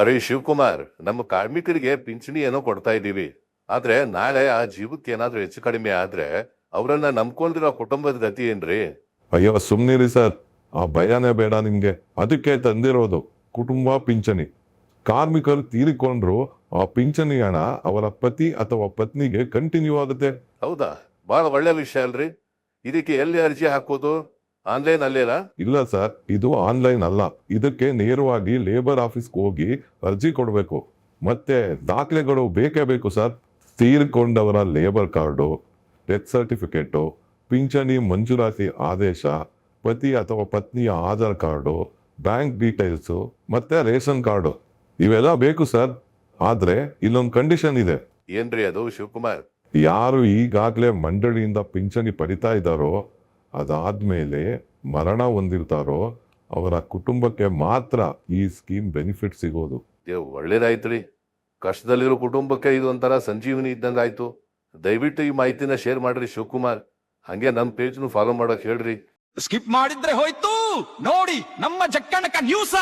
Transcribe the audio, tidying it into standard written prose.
ಅರೆ ಶಿವಕುಮಾರ್, ನಮ್ಮ ಕಾರ್ಮಿಕರಿಗೆ ಪಿಂಚಣಿ ಏನೋ ಕೊಡ್ತಾ ಇದ್ದೀವಿ. ಆದ್ರೆ ನಾಳೆ ಆ ಜೀವಕ್ಕೆ ಏನಾದ್ರೂ ಹೆಚ್ಚು ಕಡಿಮೆ ಆದ್ರೆ ಅವರನ್ನ ನಂಬ್ಕೊಂಡಿರೋ ಕುಟುಂಬದ ಗತಿ ಏನ್ರಿ? ಅಯ್ಯೋ ಸುಮ್ನಿರಿ ಸರ್, ಆ ಭಯನೇ ಬೇಡ ನಿಮ್ಗೆ. ಅದಕ್ಕೆ ತಂದಿರೋದು ಕುಟುಂಬ ಪಿಂಚಣಿ. ಕಾರ್ಮಿಕರು ತೀರಿಕೊಂಡ್ರು ಆ ಪಿಂಚಣಿ ಹಣ ಅವರ ಪತಿ ಅಥವಾ ಪತ್ನಿಗೆ ಕಂಟಿನ್ಯೂ ಆಗುತ್ತೆ. ಹೌದಾ? ಬಹಳ ಒಳ್ಳೆ ವಿಷಯ ಅಲ್ರಿ. ಇದಕ್ಕೆ ಎಲ್ಲಿ ಅರ್ಜಿ ಹಾಕೋದು? ಆನ್ಲೈನ್ ಅಲ್ಲೇನಾ? ಇಲ್ಲ ಸರ್, ಇದು ಆನ್ಲೈನ್ ಅಲ್ಲ. ಇದಕ್ಕೆ ನೇರವಾಗಿ ಲೇಬರ್ ಆಫೀಸ್ಗೆ ಹೋಗಿ ಅರ್ಜಿ ಕೊಡಬೇಕು. ಮತ್ತೆ ದಾಖಲೆಗಳು ಬೇಕೇ ಬೇಕು ಸರ್. ತೀರಿಕೊಂಡವರ ಲೇಬರ್ ಕಾರ್ಡು, ಡೆತ್ ಸರ್ಟಿಫಿಕೇಟು, ಪಿಂಚಣಿ ಮಂಜೂರಾತಿ ಆದೇಶ, ಪತಿ ಅಥವಾ ಪತ್ನಿಯ ಆಧಾರ್ ಕಾರ್ಡು, ಬ್ಯಾಂಕ್ ಡೀಟೇಲ್ಸು ಮತ್ತೆ ರೇಷನ್ ಕಾರ್ಡು ಇವೆಲ್ಲ ಬೇಕು ಸರ್. ಆದ್ರೆ ಇಲ್ಲೊಂದು ಕಂಡೀಷನ್ ಇದೆ. ಏನ್ರಿ ಅದು ಶಿವಕುಮಾರ್? ಯಾರು ಈಗಾಗಲೇ ಮಂಡಳಿಯಿಂದ ಪಿಂಚಣಿ ಪಡಿತಾ ಇದ್ದಾರೋ, ಅದಾದ್ಮೇಲೆ ಮರಣ ಹೊಂದಿರ್ತಾರೋ ಅವರ ಕುಟುಂಬಕ್ಕೆ ಮಾತ್ರ ಈ ಸ್ಕೀಮ್ ಬೆನಿಫಿಟ್ ಸಿಗೋದು. ಒಳ್ಳೇದಾಯ್ತ್ರಿ. ಕಷ್ಟದಲ್ಲಿರೋ ಕುಟುಂಬಕ್ಕೆ ಇದು ಒಂಥರ ಸಂಜೀವನಿ ಇದ್ದಂಗಾಯ್ತು. ದಯವಿಟ್ಟು ಈ ಮಾಹಿತಿನ ಶೇರ್ ಮಾಡ್ರಿ ಶಿವಕುಮಾರ್. ಹಂಗೆ ನಮ್ಮ ಪೇಜ್ನು ಫಾಲೋ ಮಾಡಕ್ ಹೇಳ್ರಿ. ಸ್ಕಿಪ್ ಮಾಡಿದ್ರೆ ಹೋಯ್ತು ನೋಡಿ ನಮ್ಮ ಜಕ್ಕಣಕ ನ್ಯೂಸ್.